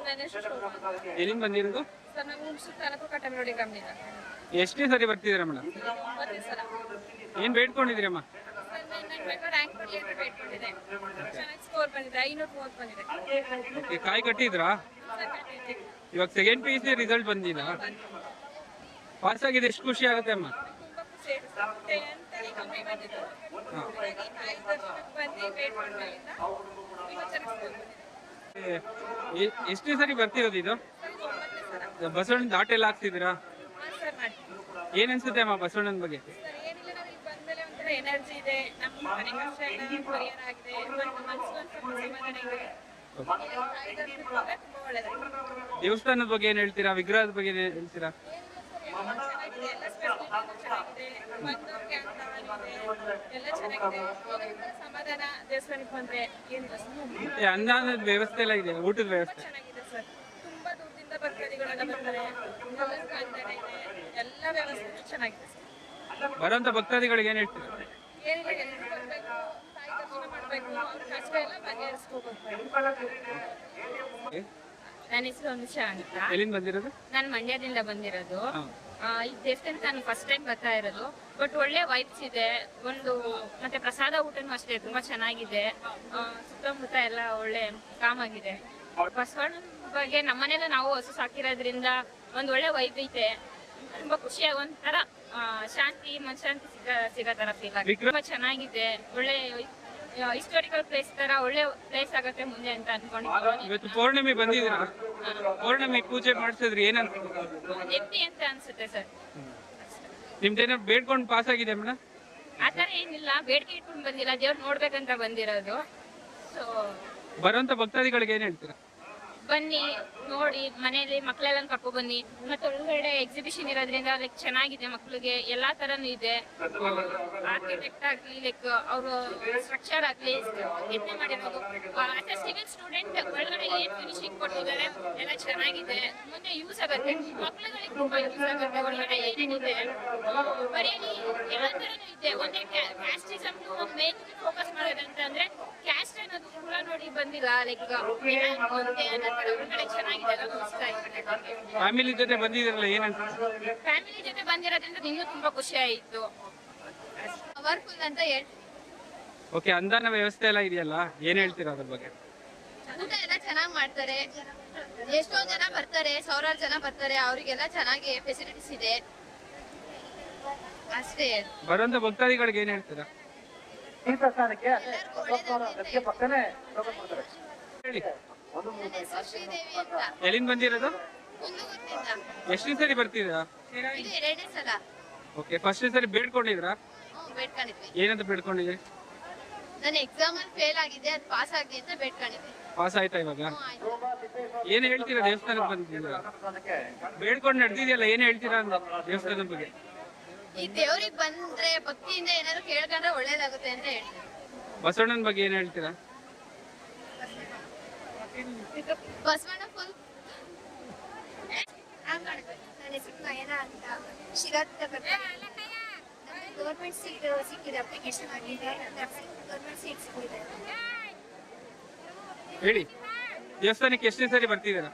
ನನ್ನ ಹೆಸರು ಶೋಭಾ. ಎಲ್ಲಿಂದ ಬಂದಿರೋದು? ಸರ್ ನಾವು ಹುಣಸೂರು ತಾಲೂಕು ಕಟ್ಟಮರಡಿ ಗ್ರಾಮದಿಂದ. ಎಷ್ಟೇ ಸರಿ ಬರ್ತಿದ್ದೀರಾ ಮೇಡಮ್? 9ನೇ ಸಲ. ಏನು ಬೇಡ್ಕೊಂಡಿದ್ದೀರಮ್ಮ? ಸರ್ ನನ್ನ ಮಗ ರ್ಯಾಂಕ್ ಕೊಡಲಿ ಅಂತ ಬೇಡ್ಕೊಂಡಿದ್ದೆ. ಚೆನ್ನಾಗಿ ಸ್ಕೋರ್ ಬಂದಿದೆ, 530 ಬಂದಿದೆ. ಓಕೆ, ಕಾಯಿ ಕಟ್ಟಿದ್ರಾ? ಸರ್ ಕಟ್ಟಿದ್ದೆ. ಇವಾಗ ಸೆಕೆಂಡ್ PUC ರಿಸಲ್ಟ್ ಬಂದಿಲ್ಲ, ಪಾಸ್ ಆಗಿದೆ, ಎಷ್ಟು ಖುಷಿ ಆಗುತ್ತೆ ಅಮ್ಮ? ತುಂಬಾ ಖುಷಿ ಆಯ್ತು. 10ನೇ ಕಮ್ಮಿ ಬಂದಿದ್ದು. ಹಾಗಾಗಿ ತಾಯಿ ದರ್ಶನಕ್ಕೆ ಬಂದು ಬೇಡ್ಕೊಂಡ ಮೇಲಿಂದ ಇವತ್ತು ಚೆನ್ನಾಗಿ ಸ್ಕೋರ್ ಬಂದಿದೆ. ಎಷ್ಟೇ ಸರಿ ಬರ್ತಿರೋದು ಇದು? ಸರ್ ಇದು 9ನೇ ಸಲ. ಬಸವಣ್ಣನ ದಾಟ ಎಲ್ಲ ಹಾಕ್ತಿದ್ದೀರಾ? ಹಾಂ ಸರ್ ಮಾಡ್ತೀನಿ. ಏನ್ ಅನ್ಸುತ್ತೆ ಅಮ್ಮ ಬಸವಣ್ಣನ ಬಗ್ಗೆ? ಸರ್ ಏನಿಲ್ಲ, ನಾವು ಇಲ್ಲಿ ಬಂದ್ಮೇಲೆ ಒಂಥರ ಎನರ್ಜಿ ಇದೆ, ನಮ್ಮ ಮನೆ ಕಷ್ಟ ಎಲ್ಲ ಪರಿಹಾರ ಆಗಿದೆ, ಮತ್ತು ಮನಸ್ಸಿಗೊಂದು ಸ್ವಲ್ಪ ಸಮಾಧಾನ ಇದೆ. ತಾಯಿ ದರ್ಶನಕ್ಕೆ ಹೋದ್ರೆ ತುಂಬಾ ಒಳ್ಳೆದಾಗಿದೆ. ದೇವಸ್ಥಾನದ ಬಗ್ಗೆ ಏನ್ ಹೇಳ್ತೀರಾ? ವಿಗ್ರಹದ ಬಗ್ಗೆ ಏನ್ ಹೇಳ್ತೀರಾ? ಎಲ್ಲ ಚೆನ್ನಾಗಿದೆ, ಎಲ್ಲ ಸ್ಪೆಷಲಿಟಿನೂ ಚೆನ್ನಾಗಿದೆ, ಬಂದವ್ರಿಗೆ ಅಂತ ಇದೆ, ಎಲ್ಲ ಚೆನ್ನಾಗಿದೆ. ಒಂಥರ ಸಮಾಧಾನ ದೇವಸ್ಥಾನಕ್ಕೆ ಬಂದ್ರೆ ಏನು ಮತ್ತೆ ಅನ್ನದ ವ್ಯವಸ್ಥೆ ಎಲ್ಲ ಇದೆ, ಊಟದ ತುಂಬಾ ವ್ಯವಸ್ಥೆ? ಚೆನ್ನಾಗಿದೆ ಸರ್. ತುಂಬಾ ದೂರದಿಂದ ಭಕ್ತಾದಿಗಳೆಲ್ಲ ಬರ್ತಾರೆ, ಎಲ್ಲರಿಗೂ ಅಂದನೆ ಇದೆ, ಎಲ್ಲ ವ್ಯವಸ್ಥೆ ಚೆನ್ನಾಗಿದೆ ಸರ್. ಬರೋಂಥ ಭಕ್ತಾದಿಗಳಿಗೆ ಏನ್ ಹೇಳ್ತೀರಾ? ಏನಿಲ್ಲ, ಎಲ್ಲರೂ ಬರ್ಬೇಕು, ತಾಯಿ ದರ್ಶನ ಮಾಡ್ಬೇಕು, ಅವ್ರ ಕಷ್ಟ ಎಲ್ಲ ಬಗೆಹರಿಸ್ಕೋಬೇಕು. ನನ್ನ ಹೆಸರು ಅನುಷಾ ಅಂತ. ಎಲ್ಲಿಂದ ಬಂದಿರೋದು? ನಾನು ಮಂಡ್ಯದಿಂದ ಬಂದಿರೋದು. ಹಾ. ಈ ದೇವಸ್ಥಾನಕ್ಕೆ ನಾನು ಫಸ್ಟ್ ಟೈಮ್ ಬರ್ತಾ ಇರೋದು. ಬಟ್ ಒಳ್ಳೆ ವೈಬ್ಸ್ ಇದೆ, ಒಂದು ಮತ್ತೆ ಪ್ರಸಾದ ಊಟನೂ ಅಷ್ಟೇ ತುಂಬಾ ಚೆನ್ನಾಗಿದೆ. ಸುತ್ತಮುತ್ತ ಎಲ್ಲ ಒಳ್ಳೆ ಕಾಮ್ ಆಗಿದೆ. ಬಸವಣ್ಣನ ಬಗ್ಗೆ ನಮ್ಮನೇಲಿ ನಾವು ಹಸು ಸಾಕಿರೋದ್ರಿಂದ ಒಂದು ಒಳ್ಳೆ ವೈಬ್ ಐತೆ. ತುಂಬಾ ಖುಷಿಯಾಗಿ ಒಂಥರ ಶಾಂತಿ ಮನಶಾಂತಿ ಸಿಗೋ ತರ ಫೀಲ್ ಆಗಿದೆ. ತುಂಬಾ ಚೆನ್ನಾಗಿದೆ, ಒಳ್ಳೆ ಹಿಸ್ಟೋರಿಕಲ್ ಪ್ಲೇಸ್ ತರ ಒಳ್ಳೆ ಪ್ಲೇಸ್ ಆಗತ್ತೆ ಮುಂದೆ ಅಂತ ಅನ್ಕೊಂಡಿದ್ದೀನಿ. ಇವತ್ತು ಪೌರ್ಣಮಿ ಬಂದಿದ್ದೀರಾ? ಪೌರ್ಣಮಿ ಪೂಜೆ ಮಾಡಿಸಿದ್ರಿ, ಏನಂತ ನೆಮ್ಮದಿ ಅಂತ ಅನ್ಸುತ್ತೆ ಸರ್. ನಿಮ್ದೇನೋ ಬೇಡ್ಕೊಂಡು ಪಾಸ್ ಆಗಿದೆ ಮೇಡಮ್? ಆತರ ಏನಿಲ್ಲ, ಬೇಡಿಕೆ ಇಟ್ಕೊಂಡು ಬಂದಿಲ್ಲ, ದೇವ್ರು ನೋಡ್ಬೇಕಂತ ಬಂದಿರೋದು. ಸೊ ಬರೋಂಥ ಭಕ್ತಾದಿಗಳಿಗೆ ಏನ್ ಹೇಳ್ತೀರಾ? ಬನ್ನಿ ನೋಡಿ, ಮನೆಯಲ್ಲಿ ಮಕ್ಕಳೆಲ್ಲ ಕರ್ಕೊ ಬನ್ನಿ. ಮತ್ತೆ ಒಳಗಡೆ ಎಕ್ಸಿಬಿಷನ್ ಇರೋದ್ರಿಂದ ಲೈಕ್ ಚೆನ್ನಾಗಿದೆ, ಮಕ್ಕಳಿಗೆ ಎಲ್ಲಾ ತರನು ಇದೆ. ಆರ್ಕಿಟೆಕ್ಟ್ ಆಗ್ಲಿ, ಲೈಕ್ ಅವರು ಸ್ಟ್ರಕ್ಚರ್ ಆಗ್ಲಿ ಕೆತ್ತನೆ ಮಾಡಿರೋದು. ಸಿವಿಲ್ ಸ್ಟೂಡೆಂಟ್ ಒಳಗಡೆ ಏನ್ ಫಿನಿಶಿಂಗ್ ಕೊಟ್ಟಿದ್ದಾರೆ ಎಲ್ಲ ಚೆನ್ನಾಗಿದೆ, ಮುಂದೆ ಯೂಸ್ ಆಗುತ್ತೆ, ಮಕ್ಕಳುಗಳಿಗೆ ತುಂಬಾ ಯೂಸ್ ಆಗುತ್ತೆ. ಒಳಗಡೆ ಏನೇನಿದೆ ಬರೀಲಿ ಎಲ್ಲಾ ತರನು ಇದೆ. ಒಂದೇ ಕ್ಯಾಸ್ಟಿಸಮ್ ಮೇನ್ ಫೋಕಸ್ ಮಾಡೋದಂತಂದ್ರೆ ಕ್ಯಾಸ್ಟ್ ಅನ್ನೋದು ಕೂಡ ನೋಡಿ ಬಂದಿಲ್ಲ, ಲೈಕ್ ಒಂದೇ ಒಳಗಡೆ ಚೆನ್ನಾಗಿದೆ, ಎಲ್ಲ ಅನಿಸ್ತಾ ಇದೆ. ಫ್ಯಾಮಿಲಿ ಜೊತೆ ಬಂದಿದ್ದೀರಲ್ಲ, ಏನಂತ? ಫ್ಯಾಮಿಲಿ ಜೊತೆ ಬಂದಿರೋದ್ರಿಂದ ಇನ್ನೂ ತುಂಬಾ ಖುಷಿ ಆಯ್ತು. ಪವರ್ಫುಲ್ ಅಂತ ಹೇಳಿ. ಓಕೆ, ಅನುದಾನ ವ್ಯವಸ್ಥೆ ಎಲ್ಲ ಇದೆಯಲ್ಲ, ಏನ್ ಹೇಳ್ತೀರಾ ಅದ್ರ ಬಗ್ಗೆ? ಊಟ ಎಲ್ಲ ಚೆನ್ನಾಗಿ ಮಾಡ್ತಾರೆ, ಎಷ್ಟೊಂದ್ ಜನ ಬರ್ತಾರೆ, ಸಾವಿರಾರು ಜನ ಬರ್ತಾರೆ, ಅವರಿಗೆಲ್ಲ ಚೆನ್ನಾಗಿ ಫೆಸಿಲಿಟೀಸ್ ಇದೆ ಅಷ್ಟೇ. ಬರೋಂಥ ಭಕ್ತಾದಿಗಳಿಗೆ ಏನ್ ಹೇಳ್ತೀರಾ? ಹೇಳಿ. ನನ್ನ ಹೆಸರು ಶ್ರೀದೇವಿ ಅಂತ. ಎಲ್ಲಿಂದ ಬಂದಿರೋದು? ಹುಣಸೂರಿನಿಂದ. ಎಷ್ಟನೇ ಸರಿ ಬರ್ತಿದ್ದೀರಾ? ಇದು 2ನೇ ಸಲ. ಓಕೆ, ಫಸ್ಟ್ನೇ ಸರಿ ಬೇಡ್ಕೊಂಡಿದ್ರಾ? ಬೇಡ್ಕೊಂಡಿದ್ವಿ. ಏನಂತ ಬೇಡ್ಕೊಂಡಿದ್ರಿ? ನನ್ನ ಎಕ್ಸಾಮ್ ಅಲ್ಲಿ ಫೇಲ್ ಆಗಿದೆ, ಅದು ಪಾಸ್ ಆಗಿ ಅಂತ ಬೇಡ್ಕೊಂಡಿದ್ವಿ. ಪಾಸ್ ಆಯ್ತಾ ಇವಾಗ? ಆಯ್ತು. ಏನ್ ಹೇಳ್ತೀರಾ ದೇವಸ್ಥಾನಕ್ಕೆ ಬಂದಿದ್ದೀರಾ? ಬೇಡ್ಕೊಂಡು ನಡೆದಿದೆಯಲ್ಲ, ಏನ್ ಹೇಳ್ತೀರಾ ಅಂತ ದೇವಸ್ಥಾನದ ಬಗ್ಗೆ? ಈ ದೇವ್ರಿಗೆ ಬಂದ್ರೆ ಭಕ್ತಿಯಿಂದ ಏನಾದ್ರು ಕೇಳ್ಕೊಂಡ್ರೆ ಒಳ್ಳೇದಾಗುತ್ತೆ ಅಂತ ಹೇಳಿ. ಬಸವಣ್ಣನ ಬಗ್ಗೆ ಏನ್ ಹೇಳ್ತೀರಾ? ಬಸವಣ್ಣ ಫುಲ್. ನನ್ನ ಹೆಸರು ನಯನ ಅಂತ. ಶಿರಾದ ಗೌರ್ಮೆಂಟ್ ಸೀಟ್ ಸಿಕ್ಕಿದೆ, ಅಪ್ಲಿಕೇಶನ್ ಆಗಿದೆ, ಗೌರ್ಮೆಂಟ್ ಸೀಟ್ ಸಿಕ್ಕಿದೆ. ಹೇಳಿ, ದೇವಸ್ಥಾನಕ್ಕೆ ಎಷ್ಟನೇ ಸರಿ ಬರ್ತಿದ್ದೀರಾ?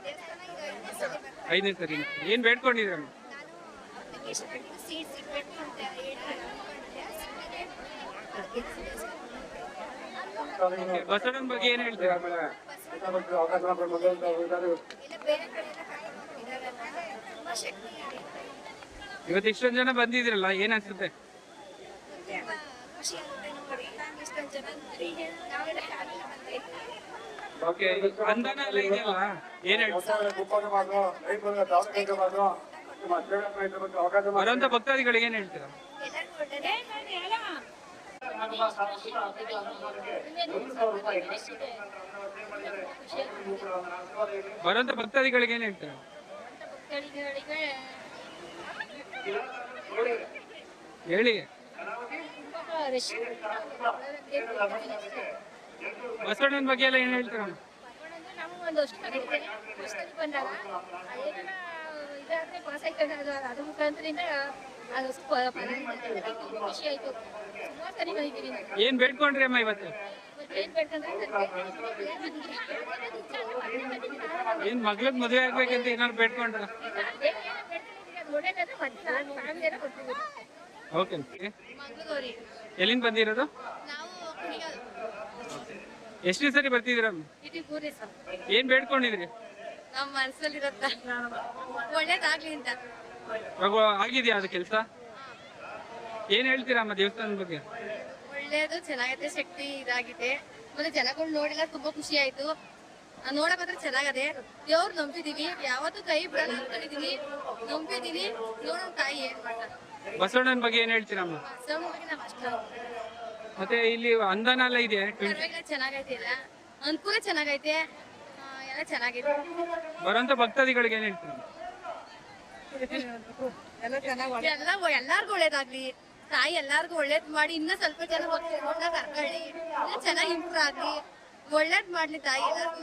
5ನೇ ಸರಿ. ಏನ್ ಬೇಡ್ಕೊಂಡಿದ್ದೀರಾ? ನಾನು ಅಪ್ಲಿಕೇಶನ್ ಹಾಕಿ ಸೀಟ್ ಸಿಗ್ಬೇಕು ಅಂತ ಹೇಳಿ ಬಸವಣ್ಣನ ಬಗ್ಗೆ ಏನ್ ಹೇಳ್ತೀರಾ? ಎಲ್ಲ ಬೇರೆ ಕಡೆ ಎಲ್ಲ ಕಾಯ್ಕೊಂಡಿದ್ದಾರೆ, ತುಂಬಾ ಶಕ್ತಿ ಇದೆ. ಇವತ್ತು ಇಷ್ಟೊಂದು ಜನ ಬಂದಿದ್ದೀರಲ್ಲ, ಏನ್ ಅನ್ಸುತ್ತೆ? ತುಂಬಾ ಖುಷಿ ಆಗುತ್ತೆ ನೋಡಿ, ಇಷ್ಟೊಂದು ಜನ ನಾವೆಲ್ಲ ಫ್ಯಾಮಿಲಿ ಬಂದಿದ್ದೀವಿ. ಓಕೆ, ಅನುದಾನ ಎಲ್ಲ ಇದೆಯಲ್ಲ, ಏನ್ ಹೇಳ್ತೀರಾ? ಬರೋಂಥ ಭಕ್ತಾದಿಗಳಿಗೆ ಏನ್ ಹೇಳ್ತೀರಾ? ಎಲ್ಲರಿಗೂ ಒಳ್ಳೆಯದೇ. ಬರೋಂಥ ಭಕ್ತಾದಿಗಳಿಗೆ ಏನ್ ಹೇಳ್ತೀರಾ? ಹೇಳಿ. ಬಸವಣ್ಣನ ಬಗ್ಗೆ ಎಲ್ಲ ಏನ್ ಹೇಳ್ತೀರಾ? ನಮಗೊಂದು ಅಷ್ಟು ಬಂದಾಗ ಇದಾದ್ರೆ ಪಾಸ್ ಆಯ್ತು, ಅದು ಮುಖಾಂತರಿಂದ ಅದು ಖುಷಿ ಆಯ್ತು. ಸುಮಾರು ಸರಿ ಬಂದಿದ್ದೀವಿ. ಏನ್ ಬೇಡ್ಕೊಂಡ್ರಿ ಅಮ್ಮ ಇವತ್ತು? ಏನ್ ಮಗ್ಳಗ್ ಮದುವೆ ಆಗ್ಬೇಕಂತ ಏನಾದ್ರು ಬೇಡ್ಕೊಂಡ್ರ? ಓಕೆ. ಎಲ್ಲಿಂದ ಬಂದಿರೋದು? ಎಷ್ಟನೇ ಸರಿ ಬರ್ತಿದ್ದೀರಾ? ಏನ್ ಬೇಡ್ಕೊಂಡಿದ್ರಿ? ನಮ್ಮ ಮನಸ್ಸಲ್ಲಿರತ್ತ ಒಳ್ಳೇದಾಗ್ಲಿ ಅಂತ. ಇವಾಗ ಆಗಿದ್ಯಾ ಅದು ಕೆಲಸ? ಏನ್ ಹೇಳ್ತೀರಾ ಅಮ್ಮ ದೇವಸ್ಥಾನದ ಬಗ್ಗೆ? ಒಳ್ಳೇದು, ಚೆನ್ನಾಗೈತೆ, ಶಕ್ತಿ ಇದಾಗಿದೆ. ಮತ್ತೆ ಜನಗಳು ನೋಡಿಲ್ಲ, ತುಂಬಾ ಖುಷಿ ಆಯ್ತು. ನೋಡಕ್ ಮಾತ್ರ ಚೆನ್ನಾಗದೆ. ದೇವ್ರು ನಂಬಿದೀವಿ, ಯಾವತ್ತೂ ಕೈ ಬಿಡಲ್ಲ ಅನ್ಕೊಂಡಿದೀನಿ, ನಂಬಿದೀನಿ. ನೋಡೋಣ ತಾಯಿ ಏನ್ ಮಾಡ್ತಾರೆ. ಬಸವಣ್ಣನ ಬಗ್ಗೆ ಏನ್ ಹೇಳ್ತೀರಾ ಅಮ್ಮ? ಬಸವಣ್ಣ ಬಗ್ಗೆ ನಾವ್ ಅಷ್ಟ ಮತ್ತೆ ಇಲ್ಲಿ ಅನುದಾನ ಎಲ್ಲ ಇದೆ. ಪರವಾಗಿಲ್ಲ, ಚೆನ್ನಾಗೈತೆ. ಎಲ್ಲ ಅನುಕೂಲ ಚೆನ್ನಾಗೈತೆ, ಎಲ್ಲ ಚೆನ್ನಾಗೈತೆ. ಬರೋಂತ ಭಕ್ತಾದಿಗಳಿಗೆ ಏನ್ ಹೇಳ್ತೀರಾ? ಎಲ್ಲಾರ್ಗು ಒಳ್ಳೇದಾಗ್ಲಿ, ತಾಯಿ ಎಲ್ಲಾರ್ಗು ಒಳ್ಳೇದ್ ಮಾಡಿ, ಇನ್ನ ಸ್ವಲ್ಪ ಜನ ಭಕ್ತರನ್ನ ಕರ್ಕೊಳ್ಳಿ, ಇನ್ನ ಚೆನ್ನಾಗಿ ಇಂಪ್ರೂವ್ ಆಗ್ಲಿ, ಒಳ್ಳೇದ್ ಮಾಡ್ಲಿ ತಾಯಿ ಎಲ್ಲಾರ್ಗು.